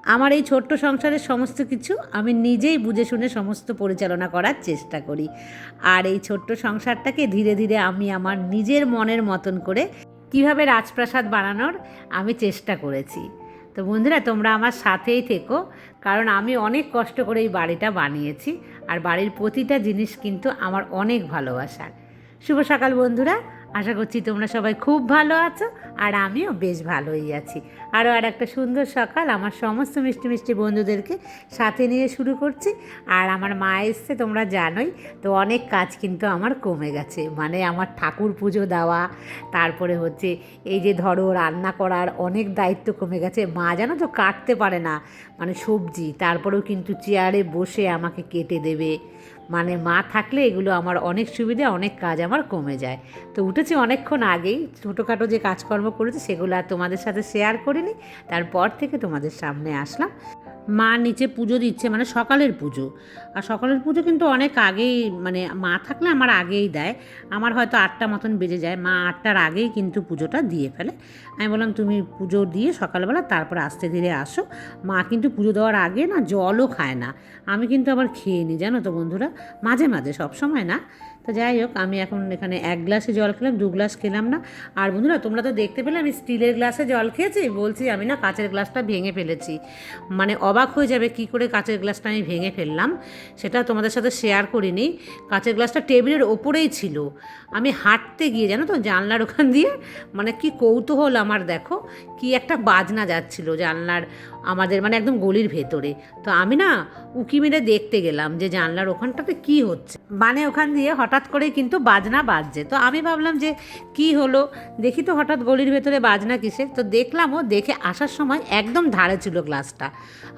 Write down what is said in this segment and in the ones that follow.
আমার এই ছোট্ট সংসারের সমস্ত কিছু আমি নিজেই বুঝে শুনে সমস্ত পরিচালনা করার চেষ্টা করি। আর এই ছোট্ট সংসারটাকে ধীরে ধীরে আমি আমার নিজের মনের মতন করে কীভাবে রাজপ্রাসাদ বানানোর আমি চেষ্টা করেছি। তো বন্ধুরা, তোমরা আমার সাথেই থেকো, কারণ আমি অনেক কষ্ট করে এই বাড়িটা বানিয়েছি। আর বাড়ির প্রতিটা জিনিস কিন্তু আমার অনেক ভালোবাসার। শুভ সকাল বন্ধুরা, আশা করছি তোমরা সবাই খুব ভালো আছো, আর আমিও বেশ ভালোই আছি। আরও আর একটা সুন্দর সকাল আমার সমস্ত মিষ্টি মিষ্টি বন্ধুদেরকে সাথে নিয়ে শুরু করছি। আর আমার মা এসছে তোমরা জানোই, তো অনেক কাজ কিন্তু আমার কমে গেছে। মানে আমার ঠাকুর পুজো দেওয়া, তারপরে হচ্ছে এই যে ধরো রান্না করার অনেক দায়িত্ব কমে গেছে। মা জানো তো কাটতে পারে না, মানে সবজি, তারপরেও কিন্তু চেয়ারে বসে আমাকে কেটে দেবে। মানে মা থাকলে এগুলো আমার অনেক সুবিধা, অনেক কাজ আমার কমে যায়। তো উঠেছি অনেকক্ষণ আগেই, ছোটোখাটো যে কাজকর্ম করেছি সেগুলো আর তোমাদের সাথে শেয়ার করিনি। তারপর থেকে তোমাদের সামনে আসলাম। মা নিচে পুজো দিচ্ছে, মানে সকালের পুজো। আর সকালের পুজো কিন্তু অনেক আগেই, মানে মা থাকলে আমার আগেই দেয়। আমার হয়তো 8টা মতন বেজে যায়, মা 8টার আগেই কিন্তু পুজোটা দিয়ে ফেলে। আমি বললাম তুমি পুজো দিয়ে সকালবেলা তারপরে আস্তে ধীরে আসো। মা কিন্তু পুজো দেওয়ার আগে না জলও খায় না। আমি কিন্তু আবার খেয়ে নিই, জানো তো বন্ধুরা, মাঝে মাঝে, সব সময় না। তো যাই হোক, আমি এখন এখানে 1 গ্লাসে জল খেলাম, 2 গ্লাস খেলাম না। আর বন্ধুরা, তোমরা তো দেখতে পেলে আমি স্টিলের গ্লাসে জল খেয়েছি, বলছি আমি না কাঁচের গ্লাসটা ভেঙে ফেলেছি। মানে অবাক হয়ে যাবে কী করে কাঁচের গ্লাসটা আমি ভেঙে ফেললাম, সেটা তোমাদের সাথে শেয়ার করিনি। কাঁচের গ্লাসটা টেবিলের ওপরেই ছিল। আমি হাঁটতে গিয়ে, জানো তো, জানলার ওখান দিয়ে, মানে কি কৌতূহল আমার, দেখো কি একটা বাজনা যাচ্ছিল জানলার, আমাদের মানে একদম গলির ভেতরে। তো আমি না উকি মেরে দেখতে গেলাম যে জানলার ওখানটাতে কি হচ্ছে। মানে ওখান দিয়ে হঠাৎ করে কিন্তু বাজনা বাজছে। তো আমি ভাবলাম যে কি হলো, দেখি তো হঠাৎ গলির ভেতরে বাজনা কিসের। তো দেখলামও, দেখে আসার সময় একদম ধারে ছিল গ্লাসটা।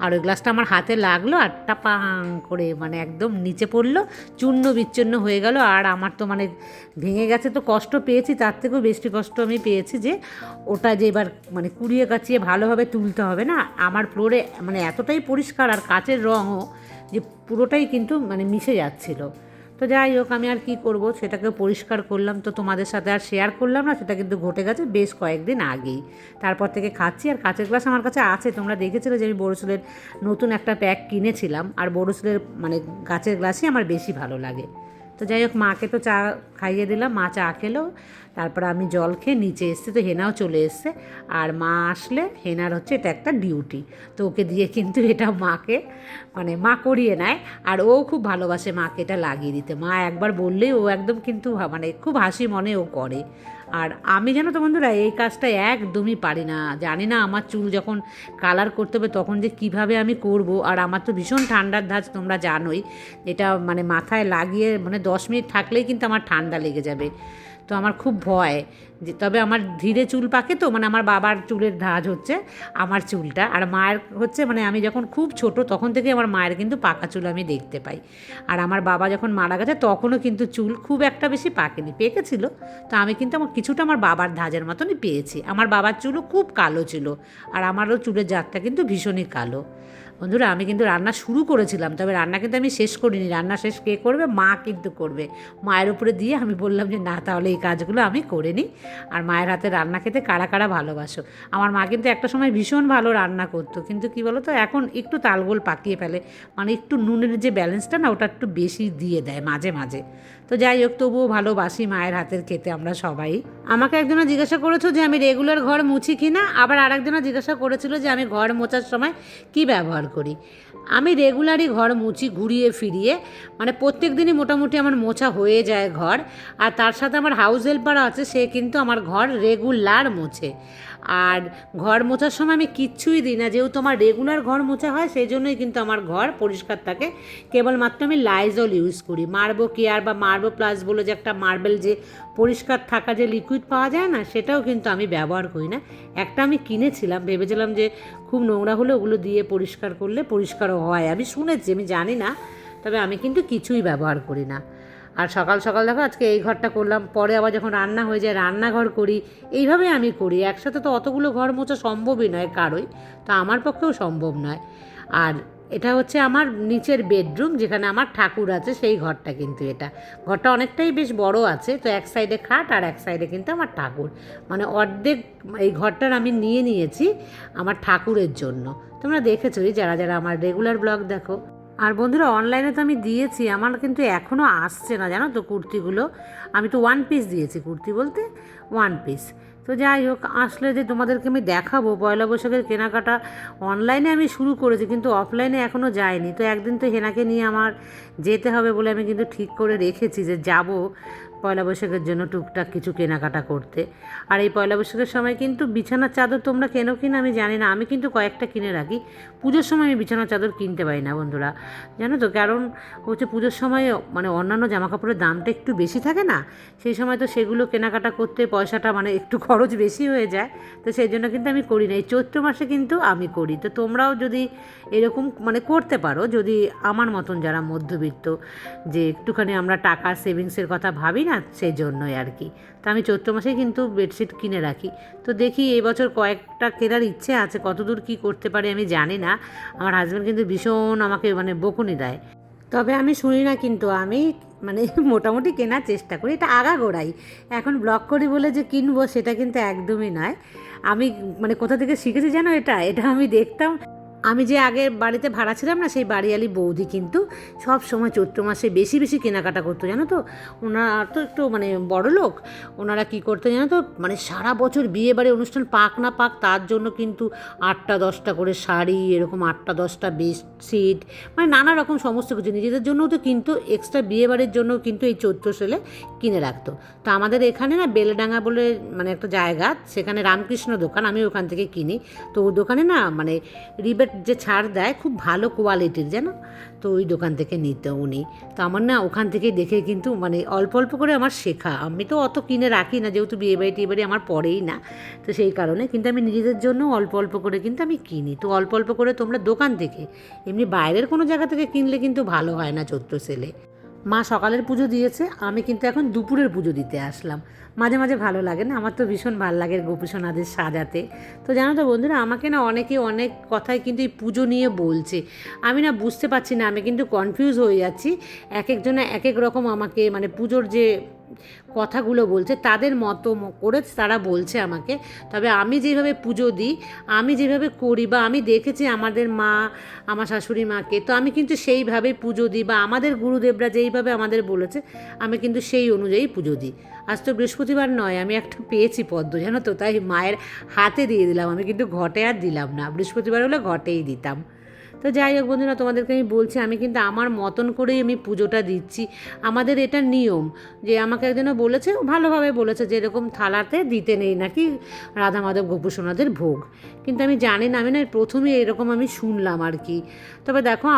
আর ওই গ্লাসটা আমার হাতে লাগলো আর টাপাং করে মানে একদম নিচে পড়লো, চূর্ণ বিচ্ছিন্ন হয়ে গেল। আর আমার তো মানে ভেঙে গেছে, তো কষ্ট পেয়েছি, তার থেকেও বেশি কষ্ট আমি পেয়েছি যে ওটা যে এবার মানে কুড়িয়ে কাচিয়ে ভালোভাবে তুলতে হবে না। আমার ফ্লোরে মানে এতটাই পরিষ্কার, আর কাচের রঙও যে পুরোটাই কিন্তু মানে মিশে যাচ্ছিলো। তো যাই হোক, আমি আর কি করব, সেটাকে পরিষ্কার করলাম, তো তোমাদের সাথে আর শেয়ার করলাম না। সেটা কিন্তু ঘটে গেছে বেশ কয়েকদিন আগেই। তারপর থেকে খাচ্ছি। আর কাঁচের গ্লাস আমার কাছে আছে, তোমরা দেখেছিলে যে আমি বোরোসিলের নতুন একটা প্যাক কিনেছিলাম। আর বোরোসিলের মানে কাঁচের গ্লাসই আমার বেশি ভালো লাগে। তো যাই হোক, মাকে তো চা খাইয়ে দিলাম, মা চা খেলো। তারপর আমি জল খেয়ে নিচে এসেছি, তো হেনাও চলে এসছে। আর মা আসলে হেনার হচ্ছে এটা একটা ডিউটি, তো ওকে দিয়ে কিন্তু এটা মাকে মানে মা করিয়ে নেয়। আর ও খুব ভালোবাসে মাকে এটা লাগিয়ে দিতে। মা একবার বললেই ও একদম কিন্তু মানে খুব হাসি মনে ও করে। আর আমি, জানো তো বন্ধুরা, এই কাজটা একদমই পারি না। জানি না আমার চুল যখন কালার করতে হবে তখন যে কিভাবে আমি করব। আর আমার তো ভীষণ ঠান্ডার ধাঁচ, তোমরা জানোই। এটা মানে মাথায় লাগিয়ে মানে 10 মিনিট থাকলেই কিন্তু আমার ঠান্ডা লেগে যাবে। তো আমার খুব ভয় যে, তবে আমার ধীরে চুল পাকে, তো মানে আমার বাবার চুলের ধাঁচ হচ্ছে আমার চুলটা, আর মায়ের হচ্ছে মানে আমি যখন খুব ছোট তখন থেকে আমার মায়ের কিন্তু পাকা চুল আমি দেখতে পাই। আর আমার বাবা যখন মারা গেছে তখনও কিন্তু চুল খুব একটা বেশি পাকেনি, পেকেছিল। তো আমি কিন্তু আমার কিছুটা আমার বাবার ধাঁচের মতনই পেয়েছি। আমার বাবার চুলও খুব কালো ছিল, আর আমারও চুলের জাতটা কিন্তু ভীষণই কালো। বন্ধুরা, আমি কিন্তু রান্না শুরু করেছিলাম, তবে রান্না কিন্তু আমি শেষ করিনি। রান্না শেষ কে করবে? মা কিন্তু করবে। মায়ের উপরে দিয়ে আমি বললাম যে না, তাহলে এই কাজগুলো আমি করে নিই। আর মায়ের হাতে রান্না খেতে কারা কারা ভালোবাসো? আমার মা কিন্তু একটা সময় ভীষণ ভালো রান্না করতো, কিন্তু কি বলো তো, এখন একটু তালগোল পাকিয়ে ফেলে। মানে একটু নুনের যে ব্যালেন্সটা না, ওটা একটু বেশি দিয়ে দেয় মাঝে মাঝে। তো যাই হোক, তবুও ভালোবাসি মায়ের হাতের খেতে আমরা সবাই। আমাকে একজনও জিজ্ঞাসা করেছো যে আমি রেগুলার ঘর মুছি কি না, আবার আরেকজনও জিজ্ঞাসা করেছিল যে আমি ঘর মোছার সময় কি ব্যবহার করি। আমি রেগুলারই ঘর মুছি, ঘুরিয়ে ফিরিয়ে, মানে প্রত্যেক দিনই মোটামুটি আমার মোছা হয়ে যায় ঘর। আর তার সাথে আমার হাউস হেল্পার আছে, সে কিন্তু আমার ঘর রেগুলার মোছে। আর ঘর মোছার সময় আমি কিচ্ছুই দিই না, যেহেতু আমার রেগুলার ঘর মোছা হয়, সেই জন্যই কিন্তু আমার ঘর পরিষ্কার থাকে। কেবলমাত্র আমি লাইজল ইউজ করি। মার্বো কেয়ার বা মার্বো প্লাস বলে যে একটা মার্বেল যে পরিষ্কার থাকা যে লিকুইড পাওয়া যায় না, সেটাও কিন্তু আমি ব্যবহার করি না। একটা আমি কিনেছিলাম, ভেবেছিলাম যে খুব নোংরা হলে ওগুলো দিয়ে পরিষ্কার করলে পরিষ্কারও হয়, আমি শুনেছি, আমি জানি না। তবে আমি কিন্তু কিছুই ব্যবহার করি না। আর সকাল সকাল দেখো আজকে এই ঘরটা করলাম, পরে আবার যখন রান্না হয়ে যায় রান্নাঘর করি। এইভাবে আমি করি, একসাথে তো অতগুলো ঘর মোছা সম্ভবই নয় কারোই, তো আমার পক্ষেও সম্ভব নয়। আর এটা হচ্ছে আমার নিচের বেডরুম, যেখানে আমার ঠাকুর আছে সেই ঘরটা, কিন্তু এটা ঘরটা অনেকটাই বেশ বড় আছে। তো এক সাইডে খাট আর এক সাইডে কিন্তু আমার ঠাকুর, মানে অর্ধেক এই ঘরটার আমি নিয়ে নিয়েছি আমার ঠাকুরের জন্য। তোমরা দেখেছোই যারা যারা আমার রেগুলার ব্লগ দেখো। আর বন্ধুরা, অনলাইনে তো আমি দিয়েছি, আমার কিন্তু এখনও আসছে না জানো তো কুর্তিগুলো। আমি তো ওয়ান পিস দিয়েছি, কুর্তি বলতে ওয়ান পিস। তো যাই হোক, আসলে যে তোমাদেরকে আমি দেখাবো পয়লা বৈশাখের কেনাকাটা। অনলাইনে আমি শুরু করেছি, কিন্তু অফলাইনে এখনও যাইনি। তো একদিন তো হেনাকে নিয়ে আমার যেতে হবে বলে আমি কিন্তু ঠিক করে রেখেছি যে যাব পয়লা বৈশাখের জন্য টুকটাক কিছু কেনাকাটা করতে। আর এই পয়লা বৈশাখের সময় কিন্তু বিছানার চাদর তোমরা কেনো কিনা আমি জানি না, আমি কিন্তু কয়েকটা কিনে রাখি। পুজোর সময় আমি বিছানার চাদর কিনতে পারি না বন্ধুরা, জানো তো। কারণ হচ্ছে পুজোর সময় মানে অন্যান্য জামাকাপড়ের দামটা একটু বেশি থাকে না, সেই সময় তো সেগুলো কেনাকাটা করতে পয়সাটা মানে একটু খরচ বেশি হয়ে যায়। তো সেই জন্য কিন্তু আমি করি না। এই চৈত্র মাসে কিন্তু আমি করি। তো তোমরাও যদি এরকম মানে করতে পারো, যদি আমার মতন যারা মধ্যবিত্ত, যে একটুখানি আমরা টাকা সেভিংসের কথা ভাবি না, সেই জন্যই আর কি। তো আমি চৈত্র মাসে কিন্তু বেডশিট কিনে রাখি। তো দেখি এই বছর কয়েকটা কেনার ইচ্ছে আছে, কতদূর কী করতে পারি আমি জানি না। আমার হাজব্যান্ড কিন্তু ভীষণ আমাকে মানে বকুনি দেয়, তবে আমি শুনি না। কিন্তু আমি মানে মোটামুটি কেনার চেষ্টা করি, এটা আগাগোড়াই। এখন ব্লগ করি বলে যে কিনবো সেটা কিন্তু একদমই নয়। আমি মানে কোথা থেকে শিখেছি জানো, এটা এটা আমি দেখতাম। আমি যে আগে বাড়িতে ভাড়া ছিলাম না, সেই বাড়িওয়ালি বৌদি কিন্তু সব সময় চৈত্র মাসে বেশি বেশি কেনাকাটা করতো জানো তো। ওনারা তো একটু মানে বড় লোক, ওনারা কী করতো জানো তো, মানে সারা বছর বিয়ে বাড়ি অনুষ্ঠান পাক না পাক তার জন্য কিন্তু 8টা-10টা করে শাড়ি, এরকম 8টা-10টা বেডশিট, মানে নানা রকম সমস্ত কিছু নিজেদের জন্যও তো, কিন্তু এক্সট্রা বিয়ে বাড়ির জন্যও কিন্তু এই চৈত্র সেলে কিনে রাখতো। তো আমাদের এখানে না বেলডাঙ্গা বলে মানে একটা জায়গা, সেখানে রামকৃষ্ণ দোকান, আমি ওখান থেকে কিনি। তো ওই দোকানে না মানে রিবেট যে ছাড় দেয় খুব ভালো কোয়ালিটির জানো। তো ওই দোকান থেকে নিত উনি। তো আমার না ওখান থেকে দেখে কিন্তু মানে অল্প অল্প করে আমার শেখা। আমি তো অত কিনে রাখি না, যেহেতু বিয়েবাড়ি টিয়েবাড়ি আমার পড়েই না, তো সেই কারণে কিন্তু আমি নিজেদের জন্য অল্প অল্প করে কিন্তু আমি কিনি। তো অল্প অল্প করে তোমরা দোকান থেকে, এমনি বাইরের কোনো জায়গা থেকে কিনলে কিন্তু ভালো হয় না চৈত্র সেলে। মা সকালের পুজো দিয়েছে, আমি কিন্তু এখন দুপুরের পুজো দিতে আসলাম। মাঝে মাঝে ভালো লাগে না, আমার তো ভীষণ ভালো লাগে গোপীসোনাদের সাজাতে। তো জানো তো বন্ধুরা, আমাকে না অনেকে অনেক কথাই কিন্তু এই পুজো নিয়ে বলছে। আমি না বুঝতে পারছি না, আমি কিন্তু কনফিউজ হয়ে যাচ্ছি। এক একজনে এক এক রকম আমাকে মানে পুজোর যে কথাগুলো বলছে তাদের মতো করে তারা বলছে আমাকে। তবে আমি যেভাবে পুজো দিই, আমি যেভাবে করি, বা আমি দেখেছি আমাদের মা, আমার শাশুড়ি মাকে, তো আমি কিন্তু সেইভাবেই পুজো দিই, বা আমাদের গুরুদেবরা যেইভাবে আমাদের বলেছে আমি কিন্তু সেই অনুযায়ী পুজো দিই। আজ তো বৃহস্পতিবার নয়, আমি একটা পেয়েছি পদ্ম জানো তো, তাই মায়ের হাতে দিয়ে দিলাম। আমি কিন্তু ঘটে আর দিলাম না, বৃহস্পতিবার হলে ঘটেই দিতাম। তো যাই হোক বন্ধুরা, তোমাদেরকে আমি বলছি, আমি কিন্তু আমার মতন করেই আমি পুজোটা দিচ্ছি। আমাদের এটা নিয়ম, যে আমাকে একজনও বলেছে, ভালোভাবে বলেছে, যে এরকম থালাতে দিতে নেই নাকি রাধা মাধব গোপীসোনাদের ভোগ। কিন্তু আমি জানি না, আমি না প্রথমে এরকম আমি শুনলাম আর কি। তবে দেখো,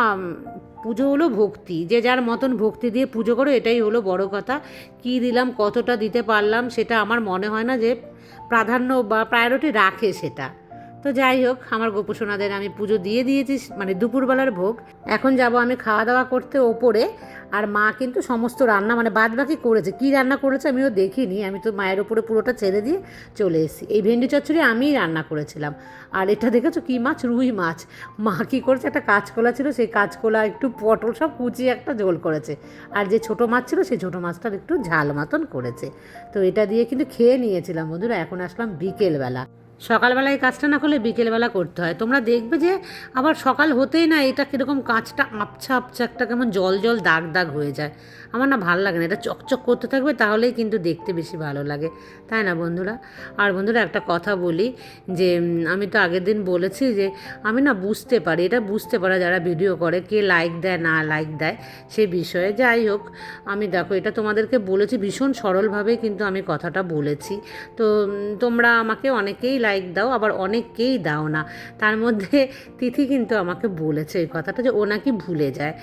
পুজো হলো ভক্তি, যে যার মতন ভক্তি দিয়ে পুজো করো, এটাই হলো বড় কথা। কী দিলাম, কতটা দিতে পারলাম, সেটা আমার মনে হয় না যে প্রাধান্য বা প্রায়োরিটি রাখে সেটা। তো যাই হোক, আমার গোপসোনাদের আমি পুজো দিয়ে দিয়েছি, মানে দুপুরবেলার ভোগ। এখন যাব আমি খাওয়া দাওয়া করতে ওপরে। আর মা কিন্তু সমস্ত রান্না মানে বাদবাকি করেছে। কী রান্না করেছে আমিও দেখিনি, আমি তো মায়ের ওপরে পুরোটা ছেড়ে দিয়ে চলে এসেছি। এই ভেন্ডি চচ্চড়ি আমিই রান্না করেছিলাম। আর এটা দেখেছো কী মাছ, রুই মাছ। মা কী করেছে, একটা কাঁচকলা ছিল, সেই কাঁচকলা একটু পটল সব কুচিয়ে একটা ঝোল করেছে। আর যে ছোটো মাছ ছিল, সেই ছোটো মাছটার একটু ঝাল মতন করেছে। তো এটা দিয়ে কিন্তু খেয়ে নিয়েছিলাম বন্ধুরা। এখন আসলাম বিকেলবেলা। সকালবেলায় কাজটা না করলে বিকেলবেলা করতে হয়। তোমরা দেখবে যে আবার সকাল হতেই না এটা কীরকম কাঁচটা আবছা আবছা একটা কেমন জল জল দাগ দাগ হয়ে যায়। আমার না ভালো লাগে না, এটা চকচক করতে থাকবে, তাহলেই কিন্তু দেখতে বেশি ভালো লাগে, তাই না বন্ধুরা? আর বন্ধুরা, একটা কথা বলি, যে আমি তো আগের দিন বলেছি যে আমি না বুঝতে পারি, এটা বুঝতে পারা যারা ভিডিও করে, কে লাইক দেয় না লাইক দেয় সে বিষয়ে। যাই হোক, আমি দেখো এটা তোমাদেরকে বলেছি ভীষণ সরলভাবে, কিন্তু আমি কথাটা বলেছি। তো তোমরা আমাকে অনেকেই লাইক দাও, আবার অনেককেই দাও না। তার মধ্যে তিথি কিন্তু আমাকে বলেছে এই কথাটা, যে ও নাকি ভুলে যায়।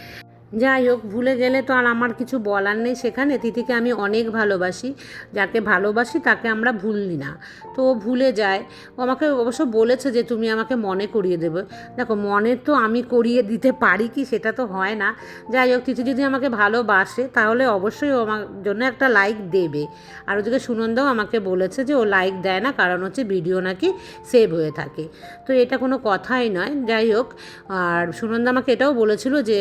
যাই হোক, ভুলে গেলে তো আর আমার কিছু বলার নেই। সেখানে তিথিকে আমি অনেক ভালোবাসি, যাকে ভালোবাসি তাকে আমরা ভুলি না। তো ও ভুলে যায়। ও আমাকে অবশ্য বলেছে যে তুমি আমাকে মনে করিয়ে দেবে। দেখো, মনে তো আমি করিয়ে দিতে পারি কি, সেটা তো হয় না। যাই হোক, তিথি যদি আমাকে ভালোবাসে তাহলে অবশ্যই ও আমার জন্য একটা লাইক দেবে। আর ওদিকে সুনন্দাও আমাকে বলেছে যে ও লাইক দেয় না, কারণ হচ্ছে ভিডিও নাকি সেভ হয়ে থাকে। তো এটা কোনো কথাই নয়। যাই হোক, আর সুনন্দা আমাকে এটাও বলেছিল যে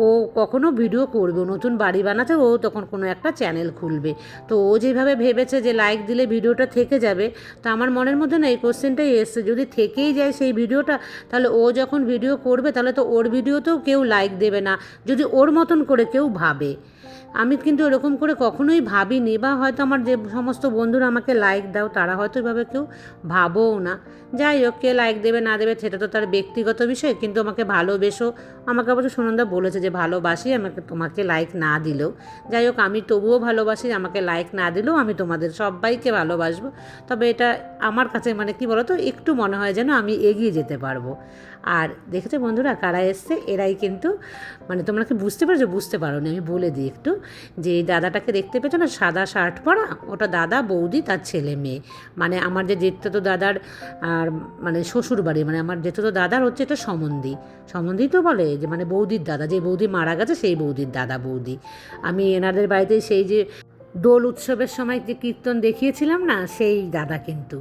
ও কখনো ভিডিও করবে, নতুন বাড়ি বানাতে ও তখন কোনো একটা চ্যানেল খুলবে। তো ও যেভাবে ভেবেছে যে লাইক দিলে ভিডিওটা থেকে যাবে, তো আমার মনের মধ্যে না এই কোশ্চেনটাই এসছে, যদি থেকেই যায় সেই ভিডিওটা, তাহলে ও যখন ভিডিও করবে তাহলে তো ওর ভিডিওতেও কেউ লাইক দেবে না, যদি ওর মতন করে কেউ ভাবে। আমি কিন্তু এরকম করে কখনোই ভাবিনি, বা হয়তো আমার যে সমস্ত বন্ধুরা আমাকে লাইক দাও তারা হয়তো এভাবে কেউ ভাবোও না। যাই হোক, কে লাইক দেবে না দেবে সেটা তো তার ব্যক্তিগত বিষয়, কিন্তু আমাকে ভালোবেসো। আমাকে অবশ্য সুনন্দা বলেছে যে ভালোবাসি, আমাকে তোমাকে লাইক না দিলেও। যাই হোক, আমি তবুও ভালোবাসি, আমাকে লাইক না দিলেও আমি তোমাদের সবাইকে ভালোবাসবো। তবে এটা আমার কাছে মানে কি বলো তো, একটু মনে হয় যেন আমি এগিয়ে যেতে পারবো। আর দেখেছো বন্ধুরা কারা এসছে, এরাই কিন্তু মানে তোমরা কি বুঝতে পারছো? বুঝতে পারো নি, আমি বলে দিই একটু, যে এই দাদাটাকে দেখতে পেছো না, সাদা শার্ট পরা, ওটা দাদা, বৌদি, তার ছেলে মেয়ে। মানে আমার যে জেঠতো দাদার আর মানে শ্বশুর বাড়ি, মানে আমার জেঠতো দাদার হচ্ছে এটা সম্বন্ধী। সম্বন্ধী তো বলে যে মানে বৌদির দাদা, যে বৌদি মারা গেছে সেই বৌদির দাদা বৌদি। আমি এনাদের বাড়িতে সেই যে দোল উৎসবের সময় যে কীর্তন দেখিয়েছিলাম না, সেই দাদা কিন্তু।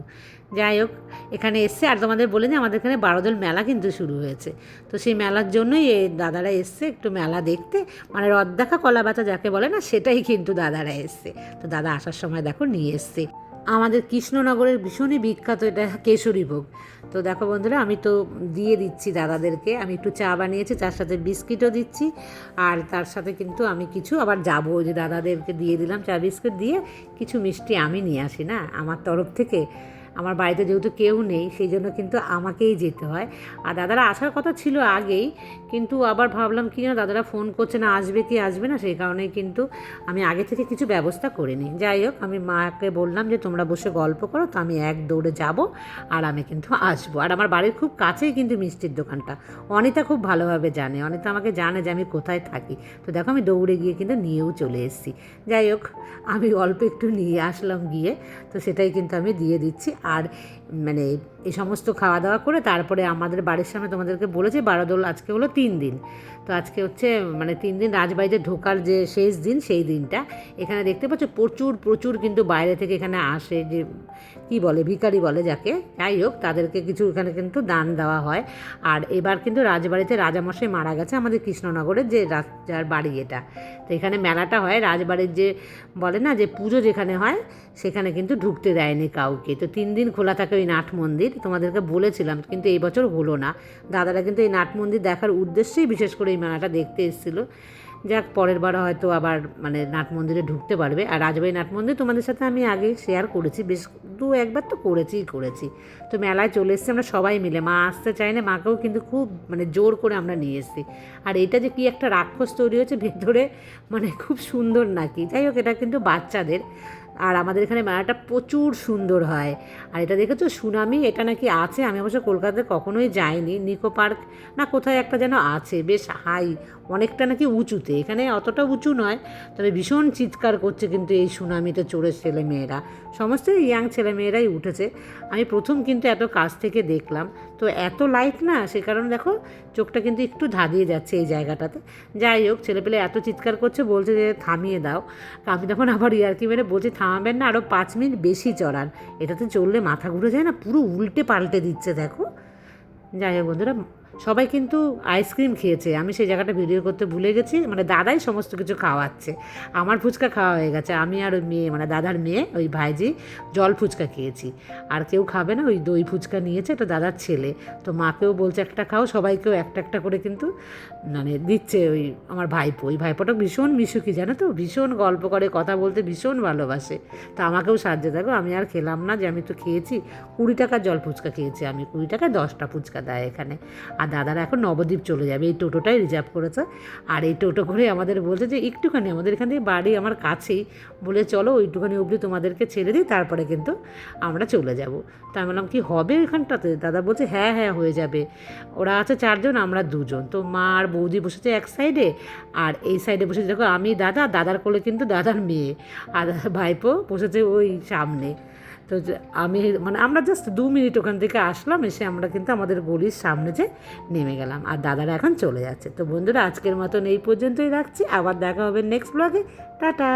যাই হোক, এখানে এসছে। আর তোমাদের বলে যে আমাদের এখানে বারোদল মেলা কিন্তু শুরু হয়েছে। তো সেই মেলার জন্যই এই দাদারা এসছে একটু মেলা দেখতে, মানে রথ দেখা কলা বেচা যাকে বলে না, সেটাই কিন্তু দাদারা এসছে। তো দাদা আসার সময় দেখো নিয়ে এসছে আমাদের কৃষ্ণনগরের ভীষণই বিখ্যাত এটা কেশরী ভোগ। তো দেখো বন্ধুরা, আমি তো দিয়ে দিচ্ছি দাদাদেরকে, আমি একটু চা বানিয়েছি, তার সাথে বিস্কিটও দিচ্ছি। আর তার সাথে কিন্তু আমি কিছু আবার যাবো, যে দাদাদেরকে দিয়ে দিলাম চা বিস্কিট দিয়ে, কিছু মিষ্টি আমি নিয়ে আসি না আমার তরফ থেকে। আমার বাড়িতে যেহেতু কেউ নেই, সেই জন্য কিন্তু আমাকেই যেতে হয়। আর দাদারা আসার কথা ছিল আগেই, কিন্তু আবার ভাবলাম কি না, দাদারা ফোন করছে না আসবে কি আসবে না, সেই কারণেই কিন্তু আমি আগে থেকে কিছু ব্যবস্থা করিনি। যাই হোক, আমি মাকে বললাম যে তোমরা বসে গল্প করো, তো আমি এক দৌড়ে যাব আর আমি কিন্তু আসবো। আর আমার বাড়ির খুব কাছেই কিন্তু মিষ্টির দোকানটা, অনিতা খুব ভালোভাবে জানে, অনিতা আমাকে জানে যে আমি কোথায় থাকি। তো দেখো, আমি দৌড়ে গিয়ে কিন্তু নিয়েও চলে এসেছি। যাই হোক, আমি অল্প একটু নিয়ে আসলাম গিয়ে, তো সেটাই কিন্তু আমি দিয়ে দিচ্ছি। আর মানে এই সমস্ত খাওয়া দাওয়া করে তারপরে আমাদের বাড়ির সামনে তোমাদেরকে বলেছি বারোদোল আজকে হলো 3 দিন। তো আজকে হচ্ছে মানে 3 দিন রাজবাড়িতে ঢোকার যে শেষ দিন, সেই দিনটা। এখানে দেখতে পাচ্ছ প্রচুর প্রচুর কিন্তু বাইরে থেকে এখানে আসে, যে কি বলে ভিখারি বলে যাকে, যাই হোক তাদেরকে কিছু এখানে কিন্তু দান দেওয়া হয়। আর এবার কিন্তু রাজবাড়িতে রাজামশাই মারা গেছে আমাদের কৃষ্ণনগরের যে রাজার বাড়ি এটা। তো এখানে মেলাটা হয়, রাজবাড়ির যে বলে না যে পুজো যেখানে হয়, সেখানে কিন্তু ঢুকতে দেয়নি কাউকে। তো 3 দিন খোলা থাকে ওই নাট মন্দির, তোমাদেরকে বলেছিলাম, কিন্তু এই বছর হলো না। দাদারা কিন্তু এই নাট মন্দির দেখার উদ্দেশ্যেই বিশেষ করে এই মেলাটা দেখতে এসেছিলো। যাক, পরের বার হয়তো আবার মানে নাট মন্দিরে ঢুকতে পারবে। আর রাজবাড়ি নাট মন্দির তোমাদের সাথে আমি আগে শেয়ার করেছি, বেশ 2-1বার তো করেছি। তো মেলায় চলে এসেছি আমরা সবাই মিলে, মা আসতে চায় না, মাকেও কিন্তু খুব মানে জোর করে আমরা নিয়ে এসেছি। আর এটা যে কি একটা রাক্ষস তৈরি হয়েছে ভেতরে, মানে খুব সুন্দর নাকি। যাই হোক, এটা কিন্তু বাচ্চাদের। আর আমাদের এখানে মেলাটা প্রচুর সুন্দর হয়। আর এটা দেখেছো সুনামি, এটা নাকি আছে, আমি অবশ্য কলকাতাতে কখনোই যাইনি। নিকো পার্ক না কোথায় একটা যেন আছে, বেশ হাই, অনেকটা নাকি উঁচুতে। এখানে অতটা উঁচু নয়, তবে ভীষণ চিৎকার করছে কিন্তু এই সুনামিতে চড়ে ছেলেমেয়েরা, সমস্ত ইয়াং ছেলেমেয়েরাই উঠেছে। আমি প্রথম কিন্তু এত কাছ থেকে দেখলাম, তো এত লাইট না, সে কারণে দেখো চোখটা কিন্তু একটু ধাঁধিয়ে যাচ্ছে এই জায়গাটাতে। যাই হোক, ছেলেপেলে এত চিৎকার করছে, বলছে যে থামিয়ে দাও। আমি তখন আবার ইয়ার্কি মেরে বলছি থামাবেন না, আরও 5 মিনিট বেশি চড়ান, এটাতে চললে মাথা ঘুরে যায় না, পুরো উল্টে পাল্টে দিচ্ছে দেখো। যাই হোক বন্ধুরা, সবাই কিন্তু আইসক্রিম খেয়েছে, আমি সেই জায়গাটা ভিডিও করতে ভুলে গেছি, মানে দাদাই সমস্ত কিছু খাওয়াচ্ছে। আমার ফুচকা খাওয়া হয়ে গেছে, আমি আর ওই মেয়ে মানে দাদার মেয়ে ওই ভাইজি জল ফুচকা খেয়েছি। আর কেউ খাবে না, ওই দই ফুচকা নিয়েছে, তো দাদার ছেলে। তো মাকেও বলছে একটা খাও, সবাইকেও একটা একটা করে কিন্তু মানে দিচ্ছে ওই আমার ভাইপো। ওই ভাইপোটা ভীষণ মিশুকি জানো তো, ভীষণ গল্প করে, কথা বলতে ভীষণ ভালোবাসে। তো আমাকেও সাহায্য দেখো, আমি আর খেলাম না, যে আমি তো খেয়েছি 20 টাকার জল ফুচকা খেয়েছি আমি, 20 টাকায় 10টা ফুচকা দেয় এখানে। আর দাদারা এখন নবদ্বীপ চলে যাবে, এই টোটোটাই রিজার্ভ করেছে। আর এই টোটো করে আমাদের বলছে যে একটুখানি আমাদের এখান থেকে বাড়ি আমার কাছেই, বলে চলো ওইটুখানি অবধি তোমাদেরকে ছেড়ে দিই, তারপরে কিন্তু আমরা চলে যাব। তা আমি বললাম কি হবে ওইখানটাতে? দাদা বলছে হ্যাঁ হ্যাঁ হয়ে যাবে। ওরা আছে 4 জন, আমরা 2 জন। তো মা আর বৌদি বসেছে এক সাইডে, আর এই সাইডে বসেছে দেখো আমি, দাদার কোলে কিন্তু দাদার মেয়ে, আর ভাইপো বসেছে ওই সামনে। তো আমি মানে আমরা জাস্ট 2 মিনিট ওখান থেকে আসলাম, এসে আমরা কিন্তু আমাদের গলির সামনে যে নেমে গেলাম, আর দাদারা এখন চলে যাচ্ছে। তো বন্ধুরা আজকের মতন এই পর্যন্তই রাখছি, আবার দেখা হবে নেক্সট ব্লগে। টাটা।